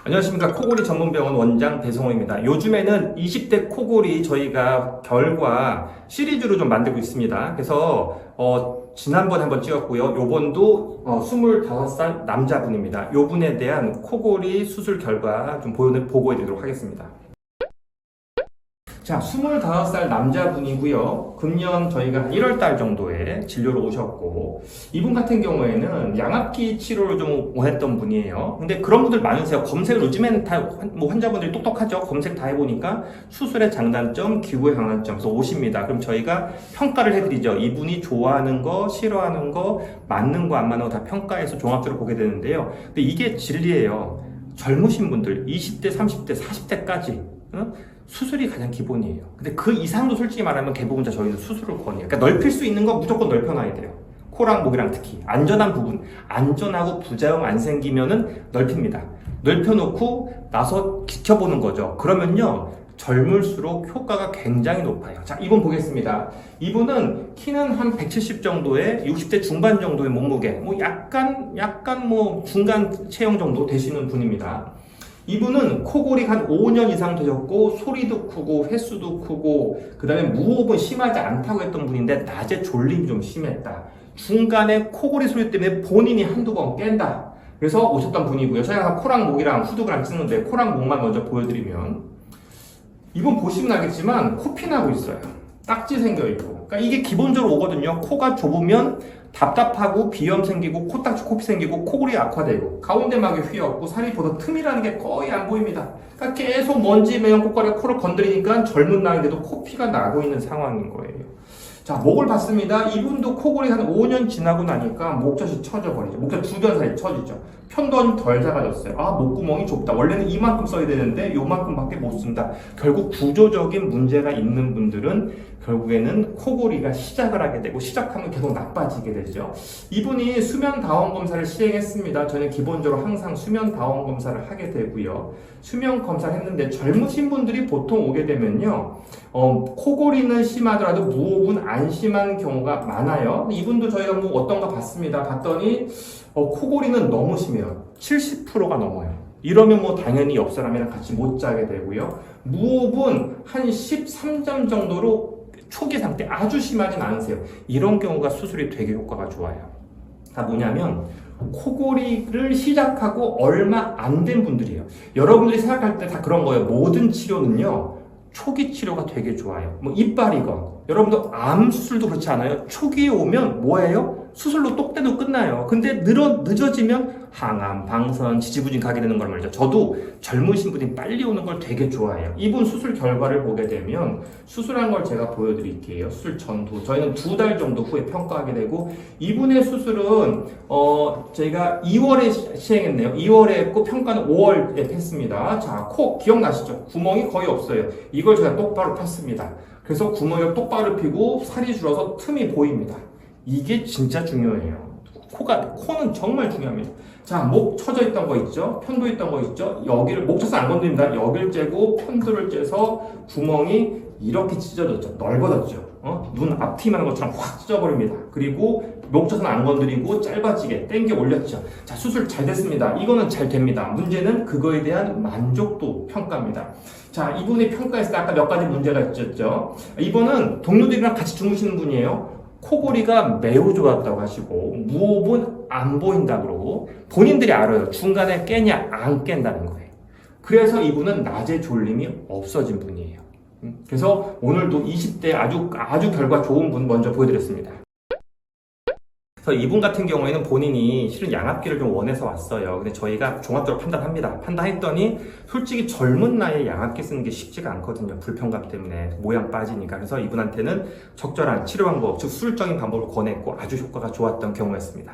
안녕하십니까. 코골이 전문병원 원장 배성호입니다. 요즘에는 20대 코골이 저희가 결과 시리즈로 좀 만들고 있습니다. 그래서 지난번에 한번 찍었고요. 요번도 25살 남자분입니다. 요분에 대한 코골이 수술 결과 좀 보고해 드리도록 하겠습니다. 자, 25살 남자분이고요. 금년 저희가 한 1월달 정도에 진료를 오셨고, 이분 같은 경우에는 양압기 치료를 좀 원했던 분이에요. 근데 그런 분들 많으세요. 검색을 요즘엔 다, 환자분들이 똑똑하죠. 검색 다 해보니까 수술의 장단점, 기후의 강단점. 그래서 오십니다. 그럼 저희가 평가를 해드리죠. 이분이 좋아하는 거, 싫어하는 거, 맞는 거, 안 맞는 거 다 평가해서 종합적으로 보게 되는데요. 근데 이게 진리예요. 젊으신 분들, 20대, 30대, 40대까지, 수술이 가장 기본이에요. 근데 그 이상도 솔직히 말하면 대부분 다 저희는 수술을 권해요. 그러니까 넓힐 수 있는 거 무조건 넓혀놔야 돼요. 코랑 목이랑 특히 안전한 부분, 안전하고 부작용 안 생기면은 넓힙니다. 넓혀놓고 나서 지켜보는 거죠. 그러면요, 젊을수록 효과가 굉장히 높아요. 자, 이분 보겠습니다. 이분은 키는 한 170 정도의 60대 중반 정도의 몸무게, 약간 중간 체형 정도 되시는 분입니다. 이분은 코골이 한 5년 이상 되셨고, 소리도 크고, 횟수도 크고, 그 다음에 무호흡은 심하지 않다고 했던 분인데, 낮에 졸림이 좀 심했다. 중간에 코골이 소리 때문에 본인이 한두 번 깬다. 그래서 오셨던 분이고요. 저희가 코랑 목이랑 후두부랑 찍는데, 코랑 목만 먼저 보여드리면, 이분 보시면 알겠지만, 코피 나고 있어요. 딱지 생겨있고. 그러니까 이게 기본적으로 오거든요. 코가 좁으면 답답하고 비염 생기고 코딱지 코피 생기고 코골이 악화되고 가운데 막이 휘었고 살이 보다 틈이라는 게 거의 안 보입니다. 그러니까 계속 먼지 매연 코골이가 코를 건드리니까 젊은 나이인데도 코피가 나고 있는 상황인 거예요. 자, 목을 봤습니다. 이분도 코골이 한 5년 지나고 나니까 목젖이 처져 버리죠. 목젖 주변 사이 처지죠. 편도가 좀 덜 작아졌어요. 아, 목구멍이 좁다. 원래는 이만큼 써야 되는데 요만큼밖에 못 쓴다. 결국 구조적인 문제가 있는 분들은 결국에는 코골이가 시작을 하게 되고 시작하면 계속 나빠지게 되죠. 이분이 수면 다원 검사를 시행했습니다. 저는 기본적으로 항상 수면 다원 검사를 하게 되고요. 수면 검사를 했는데 젊으신 분들이 보통 오게 되면요. 코골이는 심하더라도 무호흡은 안 심한 경우가 많아요. 이분도 저희가 어떤가 봤습니다. 봤더니 코골이는 너무 심해요. 70%가 넘어요. 이러면 당연히 옆 사람이랑 같이 못 자게 되고요. 무호흡은 한 13점 정도로 초기 상태 아주 심하진 않으세요. 이런 경우가 수술이 되게 효과가 좋아요. 다 뭐냐면 코골이를 시작하고 얼마 안 된 분들이에요. 여러분들이 생각할 때 다 그런 거예요. 모든 치료는요, 초기 치료가 되게 좋아요. 이빨이건 여러분들 암 수술도 그렇지 않아요? 초기에 오면 뭐예요? 수술로 똑대도 끝나요. 근데 늦어지면 항암, 방선, 지지부진 가게 되는 걸 말이죠. 저도 젊으신 분이 빨리 오는 걸 되게 좋아해요. 이분 수술 결과를 보게 되면 수술한 걸 제가 보여드릴게요. 수술 전후. 저희는 2달 정도 후에 평가하게 되고, 이분의 수술은 저희가 2월에 시행했네요. 2월에 했고 평가는 5월에 했습니다. 자, 코 기억나시죠? 구멍이 거의 없어요. 이걸 제가 똑바로 폈습니다. 그래서 구멍을 똑바로 피고 살이 줄어서 틈이 보입니다. 이게 진짜 중요해요. 코는 정말 중요합니다. 자, 목 처져 있던 거 있죠? 편도 있던 거 있죠? 여기를, 목 쳐서 안 건드립니다. 여기를 째고 편도를 째서 구멍이 이렇게 찢어졌죠. 넓어졌죠. 눈 앞트임하는 것처럼 확 찢어버립니다. 그리고 목 쳐서는 안 건드리고 짧아지게 당겨 올렸죠. 자, 수술 잘 됐습니다. 이거는 잘 됩니다. 문제는 그거에 대한 만족도 평가입니다. 자, 이분이 평가했을 때 아까 몇 가지 문제가 있었죠. 이분은 동료들이랑 같이 주무시는 분이에요. 코골이가 매우 좋았다고 하시고 무호흡은 안 보인다 그러고 본인들이 알아요. 중간에 깨냐 안 깬다는 거예요. 그래서 이분은 낮에 졸림이 없어진 분이에요. 그래서 오늘도 20대 아주 결과 좋은 분 먼저 보여드렸습니다. 그래서 이분 같은 경우에는 본인이 실은 양압기를 좀 원해서 왔어요. 근데 저희가 종합적으로 판단합니다. 판단했더니 솔직히 젊은 나이에 양압기 쓰는 게 쉽지가 않거든요. 불편감 때문에 모양 빠지니까. 그래서 이분한테는 적절한 치료 방법, 즉 수술적인 방법을 권했고 아주 효과가 좋았던 경우였습니다.